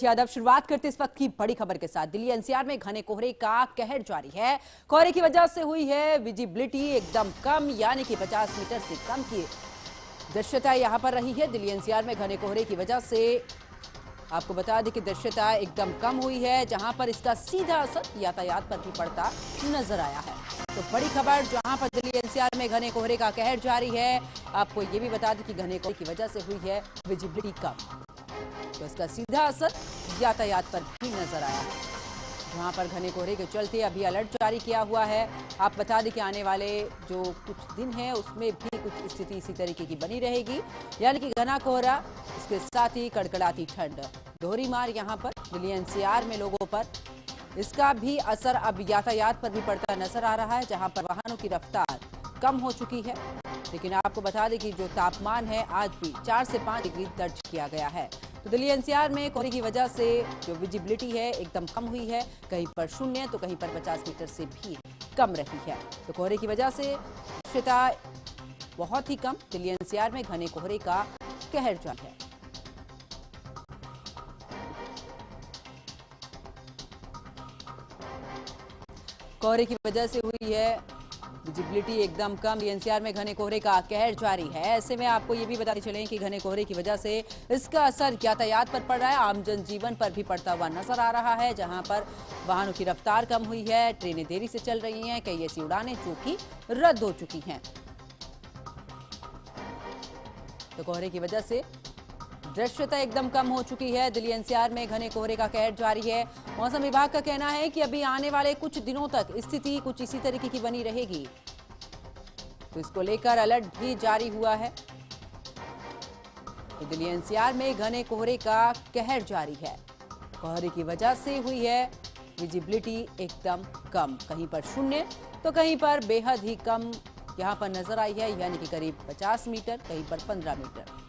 यादव शुरुआत करते इस वक्त की बड़ी खबर के साथ। दिल्ली एनसीआर में घने कोहरे का कहर जारी है। कोहरे की वजह से हुई है विजिबिलिटी एकदम कम, यानी कि 50 मीटर से कम की दृश्यता यहां पर रही है। दिल्ली एनसीआर में घने कोहरे की वजह से आपको बता दें कि दृश्यता एकदम कम हुई है, जहां पर इसका सीधा असर यातायात पर भी पड़ता नजर आया है। तो बड़ी खबर, जहां पर दिल्ली एनसीआर में घने कोहरे का कहर जारी है। आपको ये भी बता दें कि घने कोहरे की वजह से हुई है विजिबिलिटी कम, तो इसका सीधा असर यातायात पर भी नजर आया है। जहां पर घने कोहरे के चलते अभी अलर्ट जारी किया हुआ है। आप बता दें कि आने वाले जो कुछ दिन हैं उसमें भी कुछ स्थिति इसी तरीके की बनी रहेगी, यानी कि घना कोहरा, इसके साथ ही कड़कड़ाती ठंड, दोहरी मार यहां पर दिल्ली एनसीआर में लोगों पर। इसका भी असर अब यातायात पर भी पड़ता नजर आ रहा है, जहां पर वाहनों की रफ्तार कम हो चुकी है। लेकिन आपको बता दें कि जो तापमान है आज भी 4 से 5 डिग्री दर्ज किया गया है। तो दिल्ली एनसीआर में कोहरे की वजह से जो विजिबिलिटी है एकदम कम हुई है, कहीं पर 0 तो कहीं पर 50 मीटर से भी कम रही है। तो कोहरे की वजह से दृश्यता बहुत ही कम, दिल्ली एनसीआर में घने कोहरे का कहर जारी है। कोहरे की वजह से हुई है विजिबिलिटी एकदम कम, एनसीआर में घने कोहरे का कहर जारी है। ऐसे में आपको ये भी बताते चलें कि घने कोहरे की वजह से इसका असर यातायात पर पड़ रहा है, आम जनजीवन पर भी पड़ता हुआ नजर आ रहा है, जहां पर वाहनों की रफ्तार कम हुई है, ट्रेनें देरी से चल रही हैं, कई ऐसी उड़ानें जो कि रद्द हो चुकी हैं। तो कोहरे की वजह से दृश्यता एकदम कम हो चुकी है। दिल्ली एनसीआर में घने कोहरे का कहर जारी है। मौसम विभाग का कहना है कि अभी आने वाले कुछ दिनों तक स्थिति कुछ इसी तरीके की बनी रहेगी, तो इसको लेकर अलर्ट भी जारी हुआ है। तो दिल्ली एनसीआर में घने कोहरे का कहर जारी है। कोहरे की वजह से हुई है विजिबिलिटी एकदम कम, कहीं पर 0 तो कहीं पर बेहद ही कम यहां पर नजर आई है, यानी कि करीब 50 मीटर, कहीं पर 15 मीटर।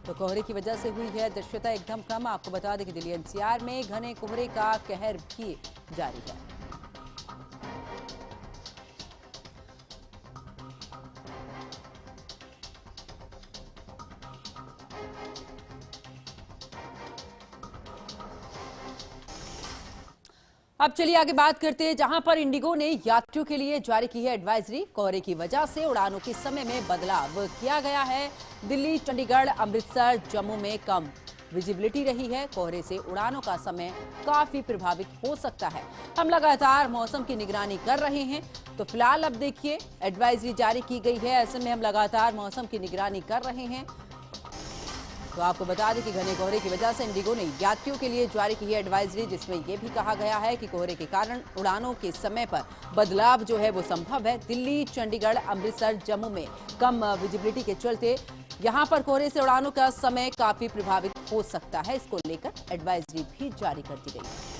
तो कोहरे की वजह से हुई है दृश्यता एकदम कम। आपको बता दें कि दिल्ली एनसीआर में घने कोहरे का कहर भी जारी है। अब चलिए आगे बात करते हैं, जहां पर इंडिगो ने यात्रियों के लिए जारी की है एडवाइजरी। कोहरे की वजह से उड़ानों के समय में बदलाव किया गया है। दिल्ली, चंडीगढ़, अमृतसर, जम्मू में कम विजिबिलिटी रही है। कोहरे से उड़ानों का समय काफी प्रभावित हो सकता है। हम लगातार मौसम की निगरानी कर रहे हैं। तो फिलहाल अब देखिए एडवाइजरी जारी की गई है, ऐसे में हम लगातार मौसम की निगरानी कर रहे हैं। तो आपको बता दें कि घने कोहरे की वजह से इंडिगो ने यात्रियों के लिए जारी की है एडवाइजरी, जिसमें यह भी कहा गया है कि कोहरे के कारण उड़ानों के समय पर बदलाव जो है वो संभव है। दिल्ली, चंडीगढ़, अमृतसर, जम्मू में कम विजिबिलिटी के चलते यहां पर कोहरे से उड़ानों का समय काफी प्रभावित हो सकता है। इसको लेकर एडवाइजरी भी जारी कर दी गई है।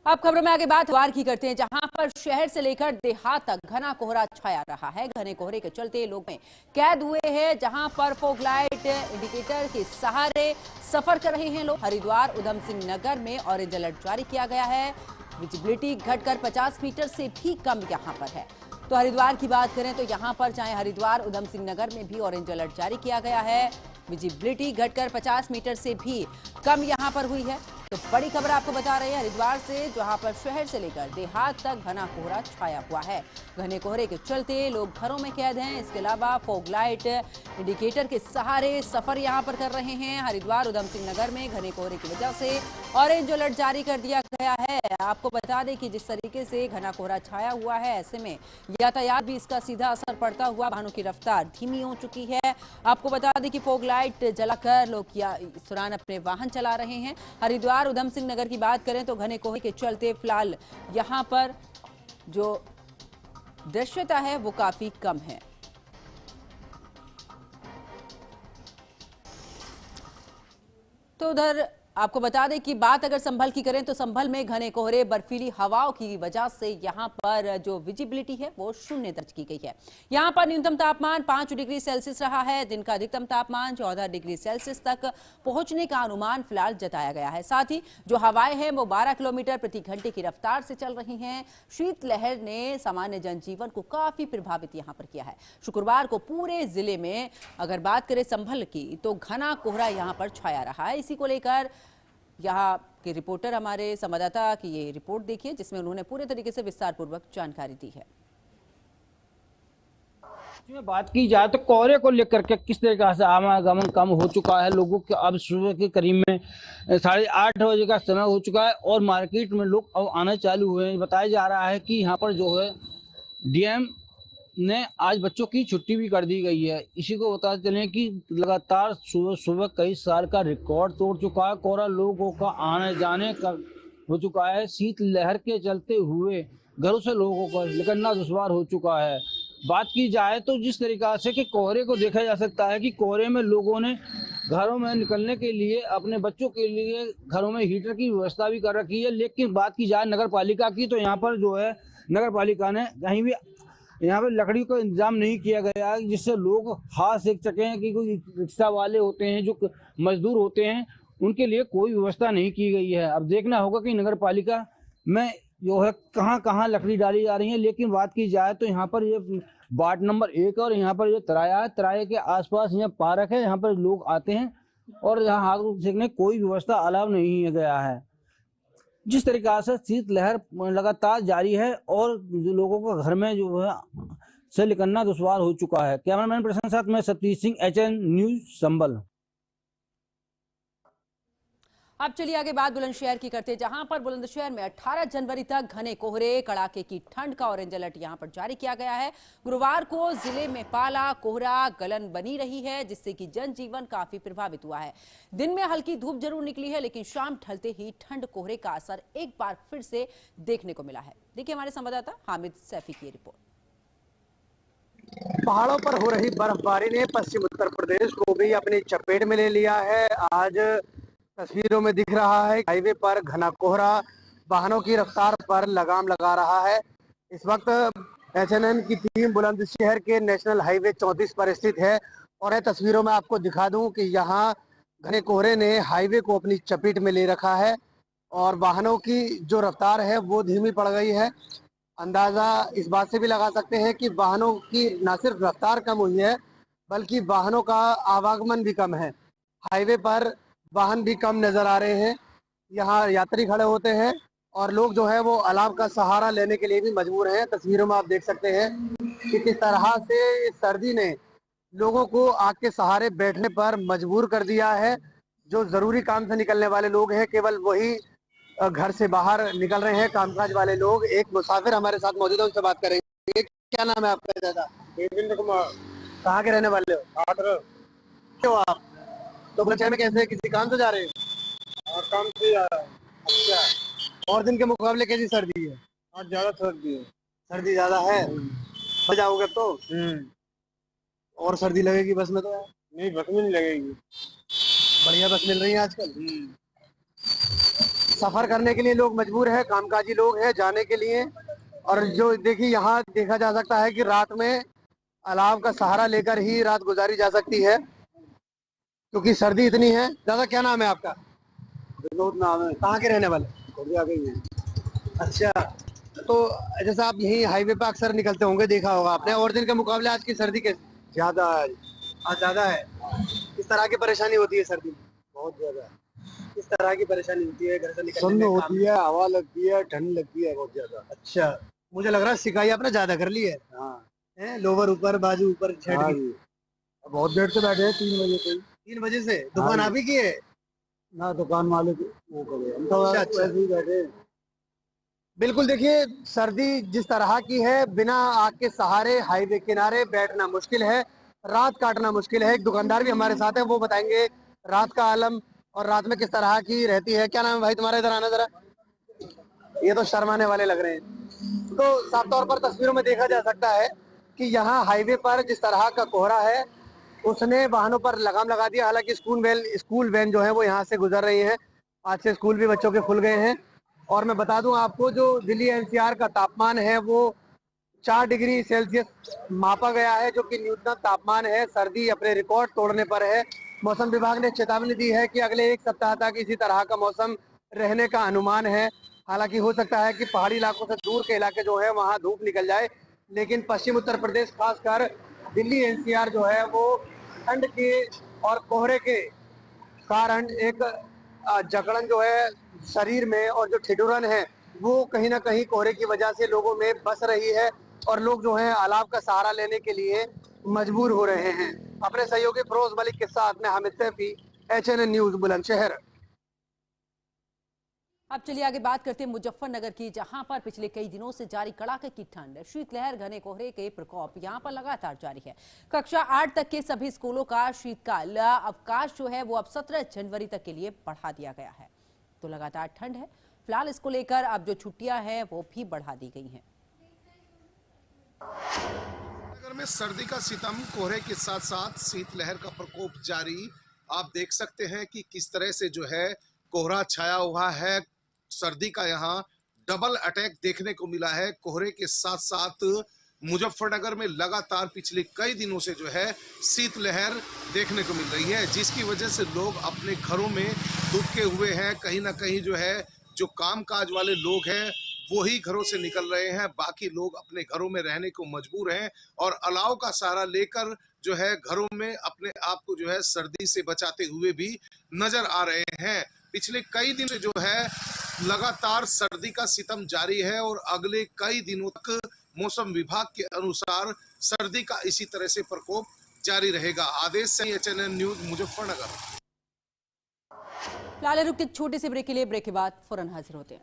अब खबरों में आगे बात हरिद्वार की करते हैं, जहां पर शहर से लेकर देहात तक घना कोहरा छाया रहा है। घने कोहरे के चलते लोग में कैद हुए हैं, जहां पर फॉग लाइट इंडिकेटर के सहारे सफर कर रहे हैं लोग। हरिद्वार उधम सिंह नगर में ऑरेंज अलर्ट जारी किया गया है। विजिबिलिटी घटकर 50 मीटर से भी कम यहां पर है। तो हरिद्वार की बात करें तो यहां पर चाहे हरिद्वार उधम सिंह नगर में भी ऑरेंज अलर्ट जारी किया गया है। विजिबिलिटी घटकर 50 मीटर से भी कम यहां पर हुई है। तो बड़ी खबर आपको बता रहे हैं हरिद्वार से, जहां पर शहर से लेकर देहात तक घना कोहरा छाया हुआ है। घने कोहरे के चलते लोग घरों में कैद हैं। इसके अलावा फॉग लाइट इंडिकेटर के सहारे सफर यहां पर कर रहे हैं। हरिद्वार उधम सिंह नगर में घने कोहरे की वजह से ऑरेंज अलर्ट जारी कर दिया गया है। आपको बता दें कि जिस तरीके से घना कोहरा छाया हुआ है, ऐसे में यातायात भी इसका सीधा असर पड़ता हुआ वाहनों की रफ्तार धीमी हो चुकी है। आपको बता दें कि फॉग लाइट जलाकर लोग इस दौरान अपने वाहन चला रहे हैं। हरिद्वार उधम सिंह नगर की बात करें तो घने कोहरे के चलते फिलहाल यहां पर जो दृश्यता है वो काफी कम है। तो उधर आपको बता दें कि बात अगर संभल की करें तो संभल में घने कोहरे बर्फीली हवाओं की वजह से यहां पर जो विजिबिलिटी है वो 0 दर्ज की गई है। यहां पर न्यूनतम तापमान 5 डिग्री सेल्सियस रहा है। दिन का अधिकतम तापमान 14 डिग्री सेल्सियस तक पहुंचने का अनुमान फिलहाल जताया गया है। साथ ही जो हवाएं हैं वो 12 किलोमीटर प्रति घंटे की रफ्तार से चल रही हैं। शीतलहर ने सामान्य जनजीवन को काफी प्रभावित यहां पर किया है। शुक्रवार को पूरे जिले में अगर बात करें संभल की तो घना कोहरा यहां पर छाया रहा है। इसी को लेकर यहाँ के रिपोर्टर हमारे संवाददाता की ये रिपोर्ट देखिए जिसमें उन्होंने पूरे तरीके से विस्तार पूर्वक जानकारी दी है। में बात की जाए तो कोहरे को लेकर के किस तरीके से आवागमन कम हो चुका है। लोगों के अब सुबह के करीब में 8:30 बजे का समय हो चुका है और मार्केट में लोग अब आना चालू हुए हैं। बताया जा रहा है कि यहाँ पर जो है डीएम ने आज बच्चों की छुट्टी भी कर दी गई है। इसी को बता चलें कि लगातार सुबह सुबह कई साल का रिकॉर्ड तोड़ चुका है। कोहरा लोगों का आने जाने का हो चुका है। शीत लहर के चलते हुए घरों से लोगों को निकलना दुश्वार हो चुका है। बात की जाए तो जिस तरीका से कि कोहरे को देखा जा सकता है कि कोहरे में लोगों ने घरों में निकलने के लिए अपने बच्चों के लिए घरों में हीटर की व्यवस्था भी कर रखी है। लेकिन बात की जाए नगर पालिका की तो यहाँ पर जो है नगर पालिका ने कहीं भी यहाँ पे लकड़ी का इंतजाम नहीं किया गया है जिससे लोग हाथ सेक सकें। कि कोई रिक्शा वाले होते हैं जो मजदूर होते हैं उनके लिए कोई व्यवस्था नहीं की गई है। अब देखना होगा कि नगर पालिका में जो है कहाँ कहाँ लकड़ी डाली जा रही है। लेकिन बात की जाए तो यहाँ पर ये वार्ड नंबर 1 और यहाँ पर ये तराया है। तराये के आसपास यहाँ पार्क है। यहाँ पर लोग आते हैं और यहाँ हाथ सेकने कोई व्यवस्था अलाव नहीं गया है। जिस तरीके से शीतलहर लगातार जारी है और जो लोगों को घर में जो है से निकलना दुश्वार हो चुका है। कैमरामैन प्रशांत साथ में सतीश सिंह, HN न्यूज संभल। अब चलिए आगे बात बुलंदशहर की करते हैं जहां पर बुलंदशहर में 18 जनवरी तक घने कोहरे कड़ाके की ठंड का ऑरेंज अलर्ट यहां पर जारी किया गया है। गुरुवार को जिले में पाला कोहरा गलन बनी रही है जिससे कि जनजीवन काफी प्रभावित हुआ है। दिन में हल्की धूप जरूर निकली है लेकिन शाम ढलते ही ठंड कोहरे का असर एक बार फिर से देखने को मिला है। देखिए हमारे संवाददाता हामिद सैफी की रिपोर्ट। पहाड़ों पर हो रही बर्फबारी ने पश्चिम उत्तर प्रदेश को भी अपनी चपेट में ले लिया है। आज तस्वीरों में दिख रहा है हाईवे पर घना कोहरा वाहनों की रफ्तार पर लगाम लगा रहा है। इस वक्त HNN की टीम बुलंदशहर के नेशनल हाईवे 34 पर स्थित है और तस्वीरों में आपको दिखा दूं कि यहाँ घने कोहरे ने हाईवे को अपनी चपेट में ले रखा है और वाहनों की जो रफ्तार है वो धीमी पड़ गई है। अंदाजा इस बात से भी लगा सकते हैं कि वाहनों की न सिर्फ रफ्तार कम हुई है बल्कि वाहनों का आवागमन भी कम है। हाईवे पर वाहन भी कम नजर आ रहे हैं। यहाँ यात्री खड़े होते हैं और लोग जो है वो अलाव का सहारा लेने के लिए भी मजबूर हैं। तस्वीरों में आप देख सकते हैं कि किस तरह से सर्दी ने लोगों को आग के सहारे बैठने पर मजबूर कर दिया है। जो जरूरी काम से निकलने वाले लोग हैं केवल वही घर से बाहर निकल रहे हैं, कामकाज वाले लोग। एक मुसाफिर हमारे साथ मौजूद है, उनसे बात करेंगे। क्या नाम है आपका दादा? देवेंद्र कुमार। कहाँ के रहने वाले हो? क्यों आप तो बच्चे में कैसे किसी काम से जा रहे हैं? और काम से जा रहा है। अच्छा, और दिन के मुकाबले कैसी सर्दी है? आज ज्यादा सर्दी है। सर्दी ज्यादा है? बस जाओगे तो और सर्दी लगेगी बस में तो? नहीं, बस में नहीं लगेगी। बढ़िया बस मिल रही है आजकल। सफर करने के लिए लोग मजबूर है, कामकाजी लोग हैं जाने के लिए। और जो देखिए यहाँ देखा जा सकता है कि रात में अलाव का सहारा लेकर ही रात गुजारी जा सकती है क्योंकि सर्दी इतनी है। दादा क्या नाम है आपका? विनोद नाम है। कहाँ के रहने वाले? अच्छा, तो जैसा आप यही हाईवे पे अक्सर निकलते होंगे, देखा होगा आपने। और दिन के मुकाबले आज की सर्दी कैसी? ज्यादा है आज ज्यादा है। किस तरह की परेशानी होती है सर्दी में? बहुत ज्यादा। किस तरह की परेशानी होती है? घर से निकलने में होती है, हवा लगती है, ठंड लगती है बहुत ज्यादा। अच्छा, मुझे लग रहा है सिकाई आपने ज्यादा कर ली है। हाँ, लोवर ऊपर बाजू ऊपर छेड़। बहुत देर से बैठे हैं, 3 बजे से। 3 बजे से दुकान आप ही की है ना? दुकान मालिक वो करे, हम तो ऐसे ही बैठे। बिल्कुल, देखिए सर्दी जिस तरह की है, बिना आग के सहारे हाईवे किनारे बैठना मुश्किल है, रात काटना मुश्किल है। एक दुकानदार भी हमारे साथ है, वो बताएंगे रात का आलम और रात में किस तरह की रहती है। क्या नाम है भाई तुम्हारा? इधर आना जरा। ये तो शर्माने वाले लग रहे हैं। तो साफ तौर पर तस्वीरों में देखा जा सकता है कि यहाँ हाईवे पर जिस तरह का कोहरा है उसने वाहनों पर लगाम लगा दिया। हालांकि स्कूल वैन जो है वो यहाँ से गुजर रही है आज से स्कूल भी बच्चों के खुल गए हैं। और मैं बता दूं आपको, जो दिल्ली एनसीआर का तापमान है वो 4 डिग्री सेल्सियस मापा गया है, जो कि न्यूनतम तापमान है। सर्दी अपने रिकॉर्ड तोड़ने पर है। मौसम विभाग ने चेतावनी दी है कि अगले 1 सप्ताह तक इसी तरह का मौसम रहने का अनुमान है। हालांकि हो सकता है कि पहाड़ी इलाकों से दूर के इलाके जो है वहां धूप निकल जाए, लेकिन पश्चिम उत्तर प्रदेश, खासकर दिल्ली एनसीआर जो है वो ठंड के और कोहरे के कारण एक जकड़न जो है शरीर में, और जो ठिठुरन है वो कहीं ना कहीं कोहरे की वजह से लोगों में बस रही है, और लोग जो है अलाव का सहारा लेने के लिए मजबूर हो रहे हैं। अपने सहयोगी फिरोज मलिक के साथ में हामिद सैफी, HNN न्यूज बुलंदशहर। अब चलिए आगे बात करते हैं मुजफ्फरनगर की, जहां पर पिछले कई दिनों से जारी कड़ाके की ठंड, शीतलहर, घने कोहरे के प्रकोप यहां पर लगातार जारी है। कक्षा 8 तक के सभी स्कूलों का शीतकाल अवकाश जो है वो अब 17 जनवरी तक के लिए बढ़ा दिया गया है। तो लगातार ठंड है, फिलहाल इसको लेकर अब जो छुट्टियां हैं वो भी बढ़ा दी गई हैं। नगर में सर्दी का सितम, कोहरे के साथ साथ शीतलहर का प्रकोप जारी। आप देख सकते हैं कि किस तरह से जो है कोहरा छाया हुआ है। सर्दी का यहाँ डबल अटैक देखने को मिला है। कोहरे के साथ साथ मुजफ्फरनगर में लगातार पिछले कई दिनों से जो है शीतलहर देखने को मिल रही है, जिसकी वजह से लोग अपने घरों में दुबके हुए हैं। कहीं ना कहीं जो है जो कामकाज वाले लोग हैं वो ही घरों से निकल रहे हैं, बाकी लोग अपने घरों में रहने को मजबूर हैं और अलाव का सहारा लेकर जो है घरों में अपने आप को जो है सर्दी से बचाते हुए भी नजर आ रहे हैं। पिछले कई दिन से जो है लगातार सर्दी का सितम जारी है और अगले कई दिनों तक मौसम विभाग के अनुसार सर्दी का इसी तरह से प्रकोप जारी रहेगा। आदेश से HNN न्यूज मुजफ्फरनगर। फिलहाल रुक के छोटे से ब्रेक के लिए, ब्रेक के बाद फौरन हाजिर होते हैं।